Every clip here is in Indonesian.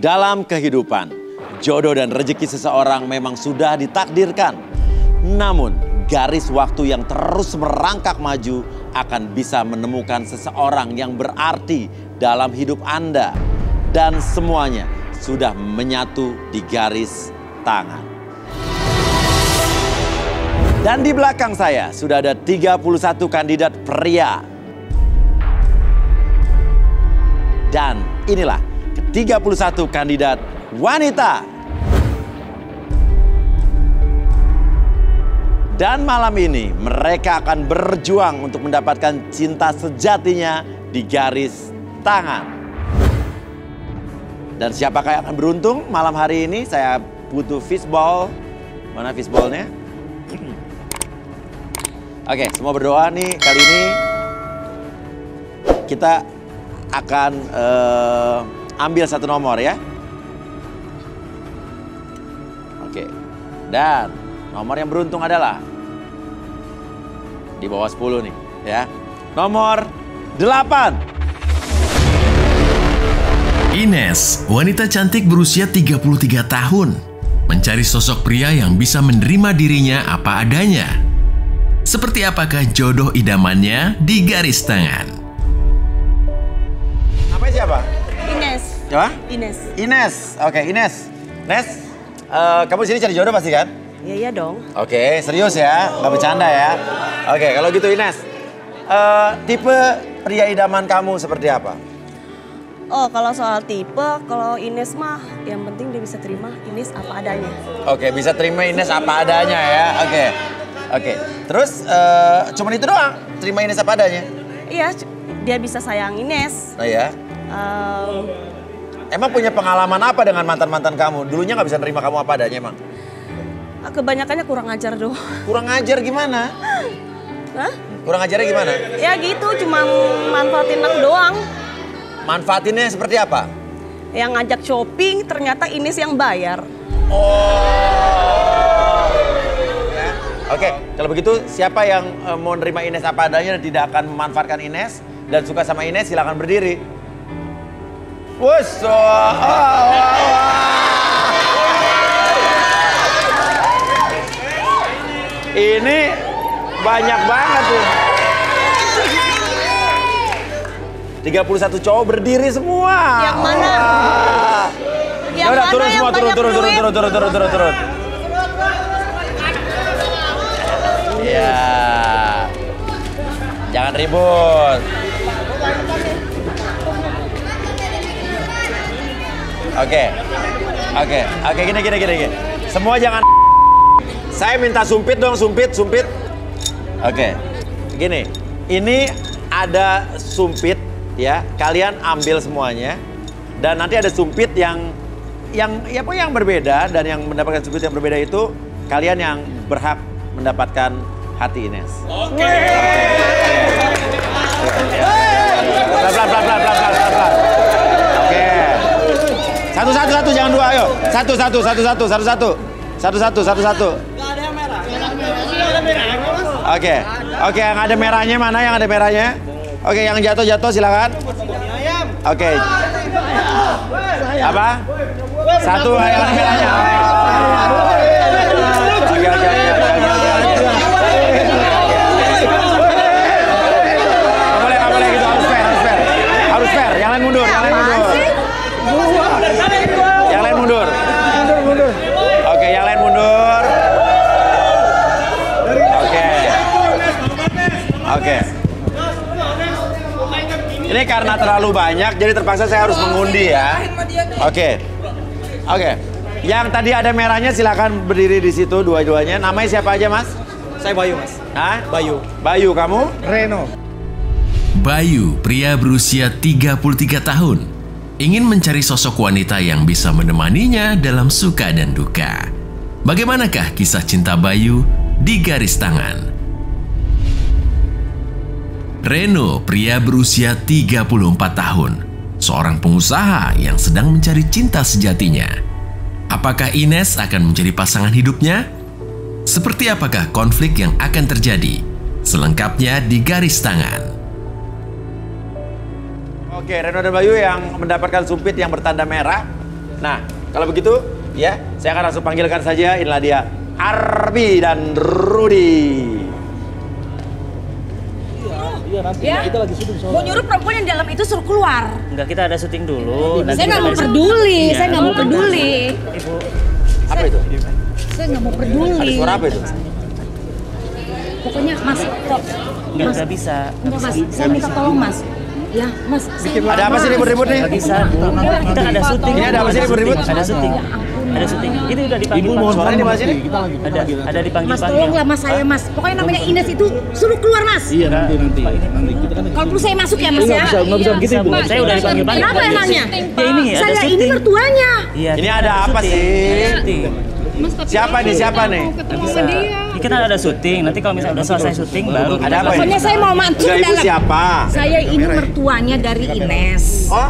Dalam kehidupan, jodoh dan rezeki seseorang memang sudah ditakdirkan. Namun, garis waktu yang terus merangkak maju akan bisa menemukan seseorang yang berarti dalam hidup Anda. Dan semuanya sudah menyatu di garis tangan. Dan di belakang saya sudah ada 31 kandidat pria. Dan inilah ke-31 kandidat wanita. Dan malam ini mereka akan berjuang untuk mendapatkan cinta sejatinya di garis tangan. Dan siapakah yang akan beruntung malam hari ini? Saya butuh fishball. Mana fishballnya? Oke, semua berdoa nih. Kali ini kita akan ambil satu nomor ya. Oke. Dan nomor yang beruntung adalah di bawah 10 nih ya. Nomor 8. Ines, wanita cantik berusia 33 tahun. Mencari sosok pria yang bisa menerima dirinya apa adanya. Seperti apakah jodoh idamannya di garis tangan? Namanya siapa? Ines. Siapa? Ines. Ines. Oke, Ines. Ines, kamu di sini cari jodoh pasti kan? Iya dong. Oke, serius ya, nggak bercanda ya. Oke, kalau gitu Ines, tipe pria idaman kamu seperti apa? Oh, kalau soal tipe, kalau Ines mah yang penting dia bisa terima Ines apa adanya. Oke, bisa terima Ines apa adanya ya. Oke. Terus cuman itu doang, terima Ines apa adanya? Iya, dia bisa sayang Ines. Oh ya. Emang punya pengalaman apa dengan mantan-mantan kamu? Dulunya nggak bisa nerima kamu apa adanya emang? Kebanyakannya kurang ajar doh. Kurang ajar gimana? Hah? Kurang ajarnya gimana? Ya gitu, cuma manfaatin aku doang. Manfaatinnya seperti apa? Yang ngajak shopping ternyata Ines yang bayar. Oh. Ya. Oke, kalau begitu siapa yang mau nerima Ines apa adanya dan tidak akan memanfaatkan Ines dan suka sama Ines silakan berdiri. Wuss. Ini banyak banget tuh. 31 cowok berdiri semua. Yang mana? Ya udah turun semua, turun. Iya. Jangan ribut. Oke, gini. Semua jangan. Saya minta sumpit dong, sumpit. Oke, gini. Ini ada sumpit ya. Kalian ambil semuanya. Dan nanti ada sumpit yang berbeda dan yang mendapatkan sumpit yang berbeda itu kalian yang berhak mendapatkan hati Ines. Oke. Pelan. Oke. Satu jangan dua, ayo. Satu. Oke, yang ada merahnya mana yang ada merahnya? Oke, yang jatuh silakan. Oke. Apa? Satu yang ada merahnya. Oke. Nggak boleh gitu, harus fair. Yang lain mundur. Oke, yang lain mundur. Oke. Ini karena terlalu banyak, jadi terpaksa saya harus mengundi ya. Oke. Yang tadi ada merahnya silakan berdiri di situ dua-duanya. Namanya siapa aja, Mas? Saya Bayu, Mas. Hah? Bayu, kamu? Reno. Bayu, pria berusia 33 tahun, ingin mencari sosok wanita yang bisa menemaninya dalam suka dan duka. Bagaimanakah kisah cinta Bayu di garis tangan? Reno, pria berusia 34 tahun, seorang pengusaha yang sedang mencari cinta sejatinya. Apakah Ines akan menjadi pasangan hidupnya? Seperti apakah konflik yang akan terjadi? Selengkapnya di garis tangan. Oke, Reno dan Bayu yang mendapatkan sumpit yang bertanda merah. Nah, kalau begitu, ya, saya akan langsung panggilkan saja. Inilah dia, Arbi dan Rudy. Iya, nanti kita lagi syuting soalnya. Mau nyuruh perempuan yang di dalam itu suruh keluar. Enggak, kita ada syuting dulu. Saya nggak mau peduli, saya nggak mau peduli. Ibu, Apa itu? Saya nggak mau Ada peduli. suara apa itu? Pokoknya Mas, nggak bisa. Mas, saya minta tolong Mas. Ya, Mas. Ada apa sih ribut-ribut nih? Nggak bisa, Bu. Kita ada syuting. Ini ada apa sih ribut-ribut? Ada syuting. Ada syuting. Itu udah dipanggil. Ibu mohon Suaranya di mana sini? kita lagi Ada dipanggil. Mas tolonglah Mas saya Mas. Pokoknya namanya Ines itu suruh keluar Mas. Iya, nanti kita kan. Kalau perlu saya masuk ya Mas ya. Nggak bisa begitu, Ibu. Saya udah dipanggil. Kenapa emangnya? Ya ini ada Saya ini syuting. mertuanya. Iya. Ini ada apa syuting. sih? Ada syuting. Siapa nih? Siapa nih? Nggak bisa. Ini kita ada syuting. Nanti kalau misalnya udah selesai syuting baru. Ada apa ini? Pokoknya saya mau masuk Enggak, ke ibu dalam. siapa? Saya ini mertuanya dari Ines. Oh,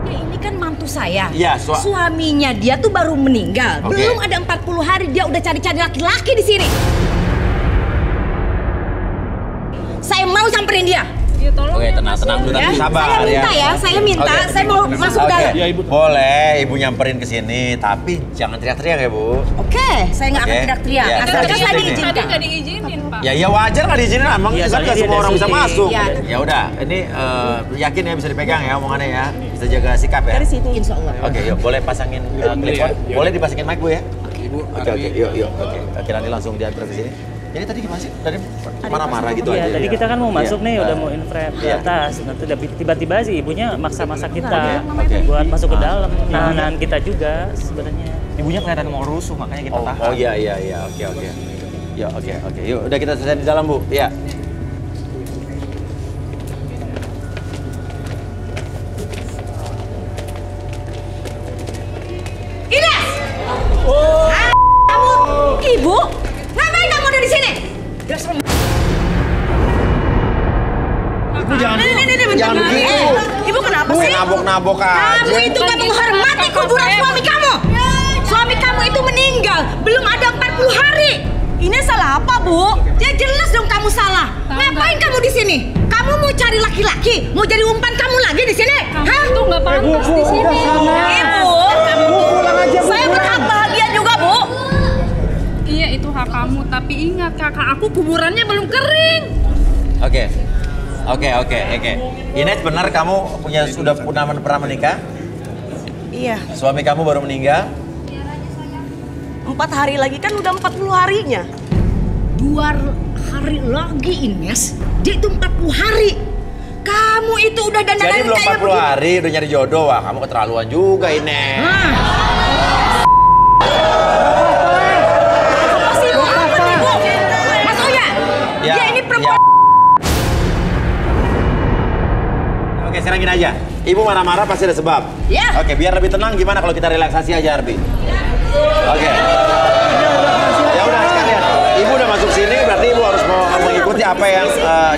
Ya, ini kan mantu saya. Iya, Suaminya dia tuh baru meninggal. Oke. Belum ada 40 hari dia udah cari-cari laki-laki di sini. Saya mau samperin dia. Oke, tenang dulu, Ya, tapi sabar saya minta ya. saya minta, Oke. saya mau masuk Oke, dalam. Ya, Ibu. boleh Ibu nyamperin ke sini, tapi jangan teriak-teriak ya, Bu. Oke, saya nggak akan Oke. teriak-teriak. Iya, Asalkan tadi saya syuting ya. diizinkan. Ya iya wajar nggak diizinin, emang Iya, kan soalnya nggak dia semua ada orang bisa syuting. masuk. Iya. Ya udah, ini yakin ya bisa dipegang ya omongannya ya, bisa jaga sikap ya. Dari situ. Insya Allah. Oke, yuk boleh pasangin telepon, boleh dipasangin mic Bu ya. Oke, yuk, oke nanti langsung diantar ke sini. Jadi tadi gimana sih? Tadi marah-marah gitu aja. Iya, tadi kita kan mau masuk nih, udah mau infrared di Iya. atas. Nanti tiba-tiba sih ibunya maksa-maksa kita Oke. buat masuk ke dalam. Nahan kita juga sebenarnya. Ibunya kelihatan mau rusuh, makanya kita tahan. Oh iya, oke. Ya oke. Yuk, udah kita selesai di dalam Bu. Iya. Ines! Kamu, Ibu, ngapain kamu ada di sini? Ibu jangan Bentar. jangan begitu. Ibu kenapa Bu sih? nabok-nabok Kamu aja. itu kan menghormati kuburan suami kamu. Suami kamu itu meninggal, belum ada 40 hari. Ini salah apa, Bu? Ya jelas dong kamu salah. Ngapain kamu di sini? Kamu mau cari laki-laki? Mau jadi umpan kamu lagi di sini? Hah? Itu nggak pantas di sini. Ibu, saya berhak bahagia juga, Bu. Iya, itu hak kamu. Tapi ingat, kakak aku kuburannya belum kering. Oke. Ines benar kamu sudah pernah menikah? Iya, Suami kamu baru meninggal? 4 hari lagi kan udah 40 harinya. 2 hari lagi, Ines. Dia itu 40 hari. Kamu itu udah dandanan Jadi belum kayak 40 hari udah nyari jodoh. Wah, kamu keterlaluan juga Ines. Masih mau apa nih, Bu? Mas Oya, Ya, dia ini perempuan. Oke, sekarang gini aja. Ibu marah-marah pasti ada sebab. Ya. Oke, biar lebih tenang gimana kalau kita relaksasi aja, Arbi? Oke. Ya udah sekalian. Ibu udah masuk sini, berarti ibu harus mau mengikuti apa yang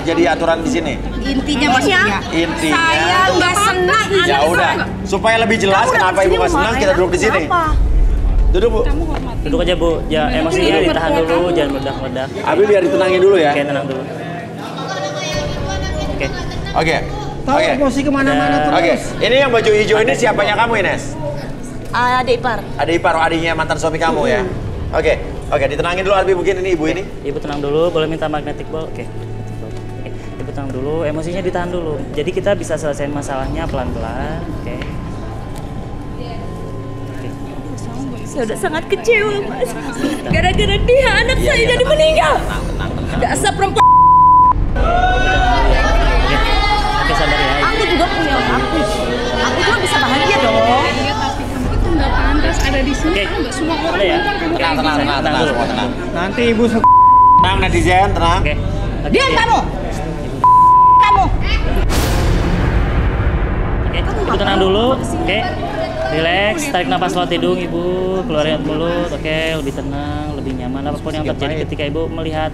jadi aturan di sini. Intinya Mas Oya, Intinya. saya nggak senang. Ya udah, supaya lebih jelas kenapa ibu nggak senang, kita duduk di sini. Duduk Bu. Duduk aja Bu, ya emosinya ditahan dulu, jangan meledak-meledak. Abi biar ditenangin dulu ya. Oke, tenang dulu. Oke. Oke. Tahu emosi kemana-mana terus. Oke. Ini yang baju hijau ini siapanya kamu, Ines? Adik ipar. Ada ipar, adiknya mantan suami kamu ya? Oke, ditenangin dulu Arbi mungkin ini ibu ini. Ibu tenang dulu, boleh minta magnetic ball? Oke. Oke, Ibu tenang dulu, emosinya ditahan dulu. Jadi kita bisa selesaiin masalahnya pelan-pelan, oke? Oke. Saya udah sangat kecewa, Mas. Gara-gara dia anak saya jadi meninggal. Dasar perempuan. Oke, sabar ya. Aku juga punya hak. Aku juga bisa bahagia dong. Iya, tapi kamu itu nggak pantas ada di sini. Oke. Tahu nggak, semua orang Udah ya. bilang kamu kayak Tenang gini. semua, tenang. Nanti Ibu Tenang netizen, tenang. Oke. Diam Oke. kamu. Kamu. Oke, Ibu tenang dulu. Oke. Relax, tarik nafas lewat hidung Ibu, keluarin mulut. Oke, lebih tenang, lebih nyaman. Apapun yang terjadi ketika Ibu melihat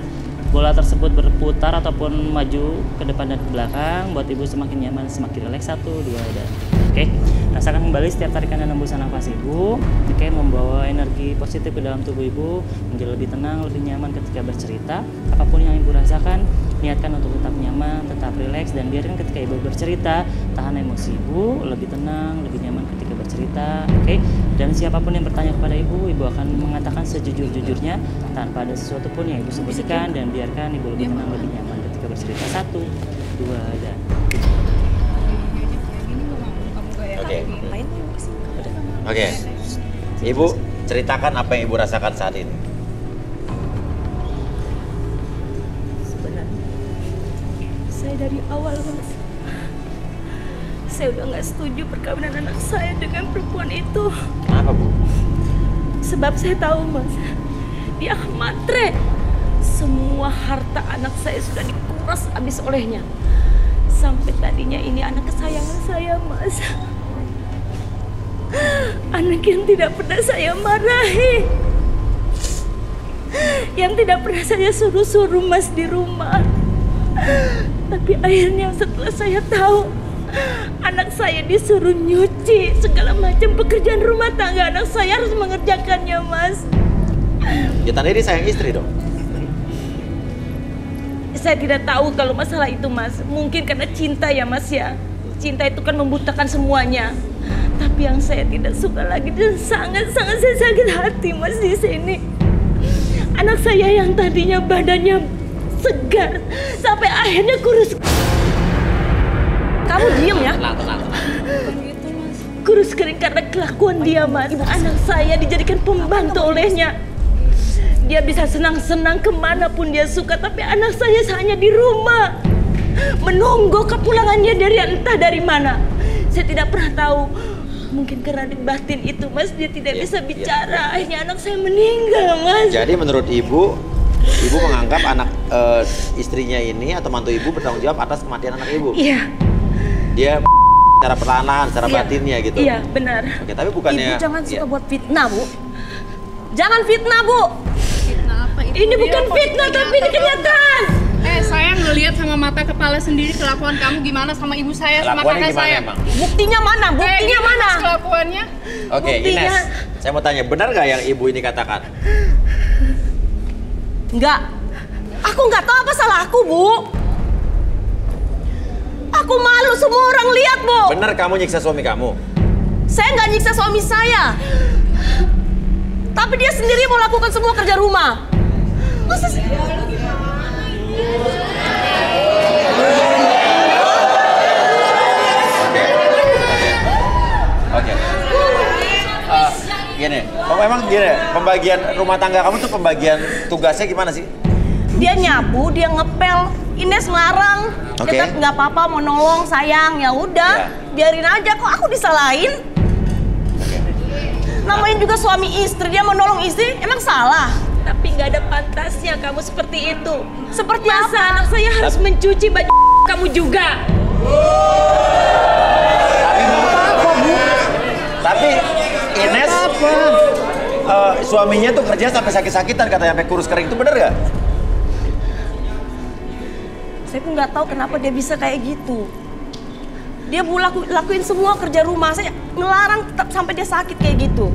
bola tersebut berputar ataupun maju ke depan dan ke belakang, buat Ibu semakin nyaman, semakin relax. 1, 2, dan Oke, rasakan kembali setiap tarikan dan hembusan nafas ibu. Oke, membawa energi positif ke dalam tubuh ibu, menjadi lebih tenang, lebih nyaman ketika bercerita. Apapun yang ibu rasakan, niatkan untuk tetap nyaman, tetap rileks, dan biarkan ketika ibu bercerita, tahan emosi ibu, lebih tenang, lebih nyaman ketika bercerita. Oke, dan siapapun yang bertanya kepada ibu, ibu akan mengatakan sejujur-jujurnya tanpa ada sesuatu pun yang ibu sembunyikan, dan biarkan ibu lebih tenang, lebih nyaman ketika bercerita. 1, 2, dan Oke. Ibu, ceritakan apa yang ibu rasakan saat ini. Sebenarnya saya dari awal, Mas, saya udah nggak setuju perkawinan anak saya dengan perempuan itu. Kenapa, Bu? Sebab saya tahu, Mas, dia matre. Semua harta anak saya sudah dikuras habis olehnya. Sampai tadinya ini anak kesayangan saya, Mas. Anak yang tidak pernah saya marahi, yang tidak pernah saya suruh-suruh Mas di rumah. Tapi akhirnya setelah saya tahu anak saya disuruh nyuci segala macam pekerjaan rumah tangga, anak saya harus mengerjakannya, Mas. Ya tanda ini sayang istri dong. Saya tidak tahu kalau masalah itu, Mas. Mungkin karena cinta ya, Mas ya. Cinta itu kan membutakan semuanya. Tapi yang saya tidak suka lagi dan sangat-sangat saya sakit hati, Mas, di sini. Anak saya yang tadinya badannya segar sampai akhirnya kurus. Kamu diem ya? Tenang. Kurus kering karena kelakuan dia, Mas. Anak saya dijadikan pembantu olehnya. Dia bisa senang-senang kemanapun dia suka, tapi anak saya hanya di rumah menunggu kepulangannya dari entah dari mana. Saya tidak pernah tahu. Mungkin karena di batin itu, Mas, dia tidak bisa bicara. Akhirnya anak saya meninggal, Mas. Jadi menurut ibu menganggap anak istrinya ini atau mantu ibu bertanggung jawab atas kematian anak ibu? Iya. Dia secara perlahan, secara batinnya gitu? Iya, benar. Oke, tapi bukannya... Ibu jangan suka buat fitnah, Bu. Jangan fitnah, Bu. Fitnah apa itu? Ini bukan fitnah, tapi ini kenyataan. Saya ngelihat sama mata kepala sendiri kelakuan kamu gimana sama ibu saya, sama Kelakuannya kakak gimana saya. emang? Buktinya mana? Buktinya mana? Kelakuannya? Oke, Buktinya. Ines, saya mau tanya, benar nggak yang ibu ini katakan? Enggak. Aku nggak tahu apa salah aku, Bu. Aku malu semua orang lihat, Bu. Benar kamu nyiksa suami kamu? Saya nggak nyiksa suami saya. Tapi dia sendiri mau lakukan semua kerja rumah. Masa sih? Oke. Gini, memang gini, pembagian rumah tangga kamu tuh pembagian tugasnya gimana sih? Dia nyapu, dia ngepel, Ines melarang. Oke. Dia nggak apa-apa, mau nolong, sayang, ya udah, biarin aja. Kok aku disalahin? Namanya juga suami istri, dia mau nolong istri, emang salah? Tapi nggak ada pantasnya kamu seperti itu. Seperti apa? Anak saya harus mencuci baju kamu juga. Tapi Ines, suaminya tuh kerja sampai sakit-sakitan katanya, sampai kurus kering, itu bener nggak? Saya pun nggak tahu kenapa dia bisa kayak gitu. Dia mau lakuin semua kerja rumah, saya ngelarang tetap sampai dia sakit kayak gitu.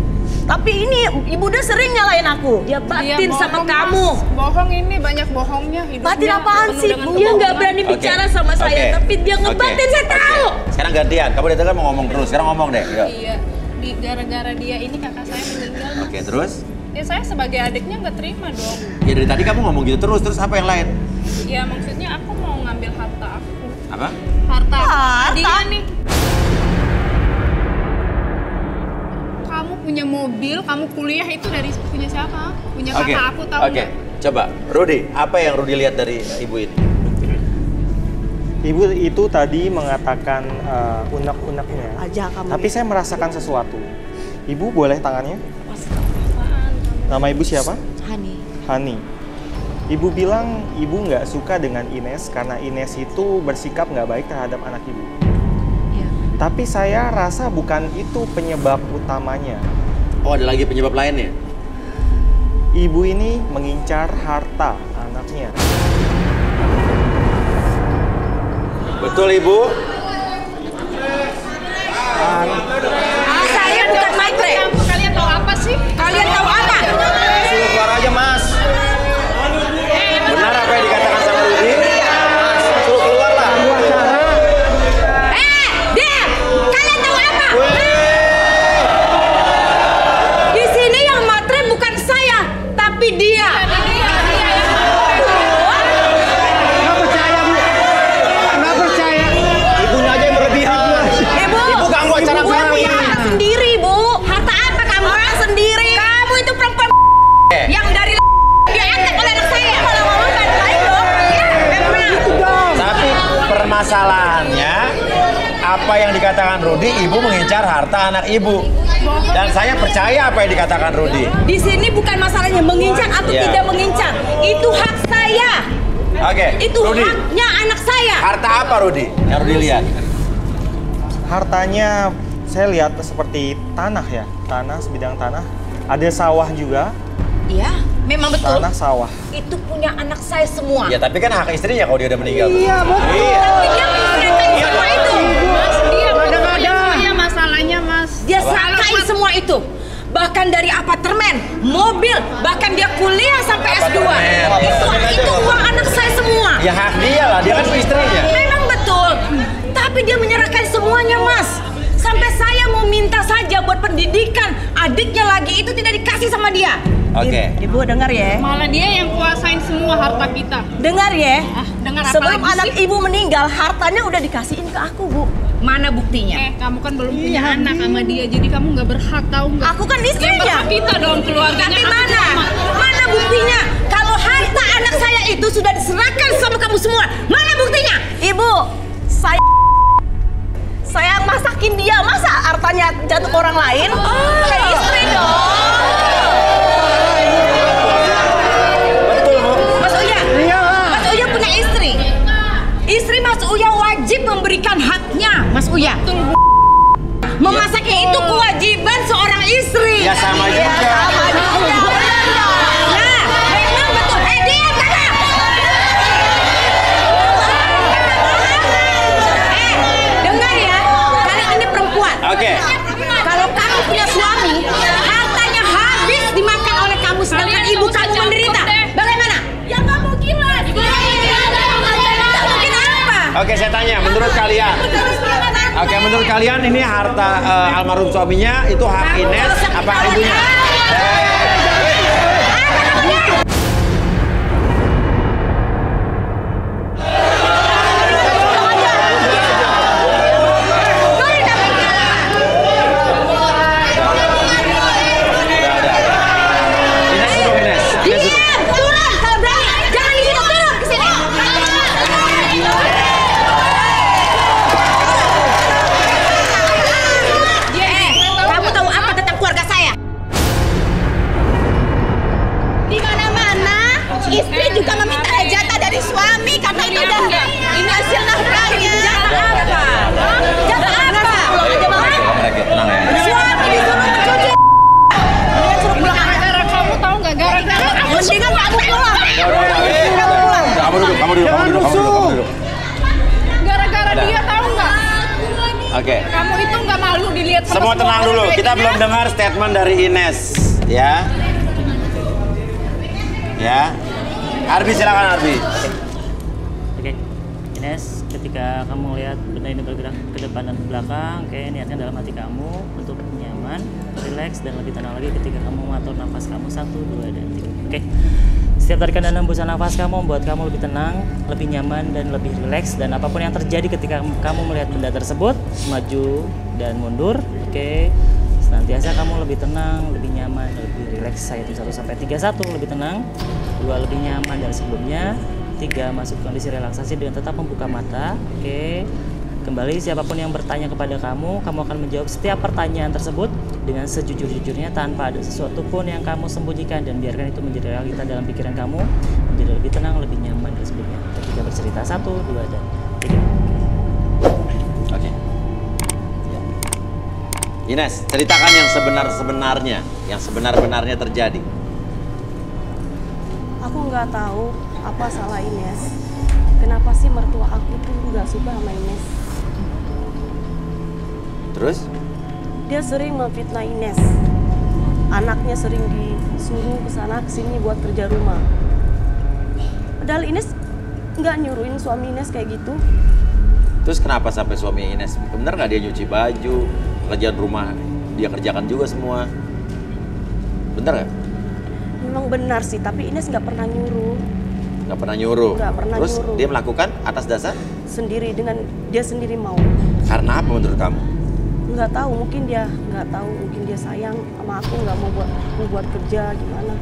Tapi ini ibu udah sering nyalain aku. Dia batin sama kamu. Bohong ini, banyak bohongnya. Batin apaan sih? Dia nggak berani bicara sama saya, tapi dia ngebatin, saya tahu. Sekarang gantian, kamu dari tadi kan mau ngomong terus, sekarang ngomong deh. Yuk. Iya, gara-gara dia ini kakak saya meninggal. Oke, terus? Ya saya sebagai adiknya nggak terima dong. Ya dari tadi kamu ngomong gitu terus apa yang lain? Ya maksudnya aku mau ngambil harta aku. Apa? Harta Harta? dia nih. Kamu punya mobil, kamu kuliah itu dari punya siapa? Punya kakak aku, tahu Oke, coba Rudy, apa yang Rudy lihat dari ibu ini? Ibu itu tadi mengatakan unek-uneknya, tapi saya merasakan sesuatu. Ibu boleh tangannya? Nama ibu siapa? Hani. Ibu bilang ibu nggak suka dengan Ines karena Ines itu bersikap nggak baik terhadap anak ibu. Tapi saya rasa bukan itu penyebab utamanya. Oh, ada lagi penyebab lainnya? Ibu ini mengincar harta anaknya. Betul, Ibu? Saya bukan maitre. Kalian tahu apa sih? Kalian tahu apa? Suruh keluar aja, Mas. Benar apa yang dikatakan sama Rudi? Mas, suruh keluar lah. Diam! Kalian tahu apa? Di sini yang matre bukan saya, tapi dia. Nggak percaya, Bu. Nggak percaya. Ibunya aja yang berlebihan. Ibu ganggu acara Gue kami. punya harta sendiri, Bu. Harta apa kamu? Harta sendiri. Kamu itu perempuan yang dari diangkat oleh anak saya. Kalau ngomong baik dong. Ya, memang. Tapi permasalahannya apa yang dikatakan Rudi, ibu mengincar harta anak ibu. Dan saya percaya apa yang dikatakan Rudi. Di sini bukan masalahnya mengincar atau Ya. tidak mengincar. Itu hak saya. Oke, Itu Rudi. haknya anak saya. Harta apa Rudi? Yang Rudi lihat. Hartanya saya lihat seperti tanah ya. Tanah, sebidang tanah. Ada sawah juga. Iya, memang betul. Tanah sawah. Itu punya anak saya semua. Ya tapi kan hak istrinya kalau dia udah meninggal. Iya, betul. Tapi dia menceritakan semua itu. Mas, dia Ada-ada. semuanya masalahnya, Mas. Dia sangkain semua itu. Bahkan dari apartemen, mobil, bahkan dia kuliah sampai S2. Itu uang anak saya semua. Ya hak dia lah, dia kan istrinya. Memang betul. Tapi dia menyerahkan semuanya, Mas. Sampai saya mau minta saja buat pendidikan adiknya lagi itu tidak dikasih sama dia. Oke. Ibu dengar ya. Malah dia yang kuasain semua harta kita. Dengar ya. Dengar apa Sebelum lagi anak sih? ibu meninggal, hartanya udah dikasihin ke aku, Bu. Mana buktinya? Kamu kan belum punya anak sama dia, jadi kamu nggak berhak, tahu nggak? Aku kan Yang istrinya. berhak kita dong keluarganya. Tapi Aku mana? sama. Mana buktinya? Kalau harta anak saya itu sudah diserahkan sama kamu semua, mana buktinya? Ibu, saya masakin dia, masa hartanya jatuh ke orang lain? Kayak istri dong. Betul, Bu. Mas Uya, Mas Uya punya istri. Istri Mas Uya wajib memberikan haknya, Mas Uya. Memasaknya itu kewajiban seorang istri. Ya sama juga. Sama juga. Nah, memang betul. Diam kakak. Dengar ya, kalian ini perempuan. Oke. Kalau kamu punya suami, hartanya habis dimakan oleh kamu, sedangkan ibu kamu menderita. Bagaimana? Ya nggak mungkin lah. Mungkin apa? Oke, saya tanya, menurut kalian? Oke, menurut kalian ini harta almarhum suaminya itu hak Ines apa hak ibunya? Ines duduk, Ines. Ines duduk. Diam, turun kalau berani. Jangan di situ, turun ke sini. Kamu tahu apa tentang keluarga saya? Di mana-mana, istri juga meminta jatah dari suami karena itu udah ini hasil nafkahnya. Jatah apa? Jatah apa? Tenang ya. Suami disuruh mencuci. Mendingan suruh pulang. Gara-gara kamu tahu nggak? Gara-gara Mendingan kamu pulang. Kamu duduk. gara-gara dia tahu nggak? Oke. Kamu itu nggak malu dilihat sama Semua tenang orang dulu, kayak kita gini, belum ya? dengar statement dari Ines, ya. Ya. Arbi silakan Arbi. Oke, Ines, ketika kamu lihat benda ini bergerak ke depan dan ke belakang, oke, niatnya dalam hati kamu untuk nyaman, rileks, dan lebih tenang lagi ketika kamu mengatur nafas kamu 1, 2, dan 3. Oke. Setiap tarikan dan hembusan nafas kamu membuat kamu lebih tenang, lebih nyaman, dan lebih rileks. Dan apapun yang terjadi ketika kamu melihat benda tersebut, maju dan mundur, oke. Senantiasa kamu lebih tenang, lebih nyaman, lebih rileks. Saya hitung 1 sampai 3, 1 lebih tenang, 2 lebih nyaman dari sebelumnya, 3 masuk kondisi relaksasi dengan tetap membuka mata, oke. Kembali siapapun yang bertanya kepada kamu akan menjawab setiap pertanyaan tersebut dengan sejujur-jujurnya tanpa ada sesuatu pun yang kamu sembunyikan, dan biarkan itu menjadi realita dalam pikiran kamu, menjadi lebih tenang, lebih nyaman dari sebelumnya. Ketika bercerita 1, 2, dan 3. Oke. Ya. Ines, ceritakan yang sebenarnya, yang sebenar-benarnya terjadi. Aku nggak tahu apa salah Ines. Kenapa sih mertua aku tuh nggak suka sama Ines? Terus? Dia sering memfitnah Ines. Anaknya sering disuruh ke sana ke sini buat kerja rumah. Padahal Ines nggak nyuruhin suami Ines kayak gitu. Terus kenapa sampai suami Ines? Bener nggak dia nyuci baju, kerjaan rumah dia kerjakan juga semua? Bener nggak? Memang benar sih, tapi Ines nggak pernah nyuruh. Nggak pernah nyuruh. Nggak pernah Terus nyuruh. dia melakukan atas dasar? Sendiri, dengan dia sendiri mau. Karena apa menurut kamu? Nggak tahu, mungkin dia nggak tahu, mungkin dia sayang sama aku, nggak mau buat kerja gimana.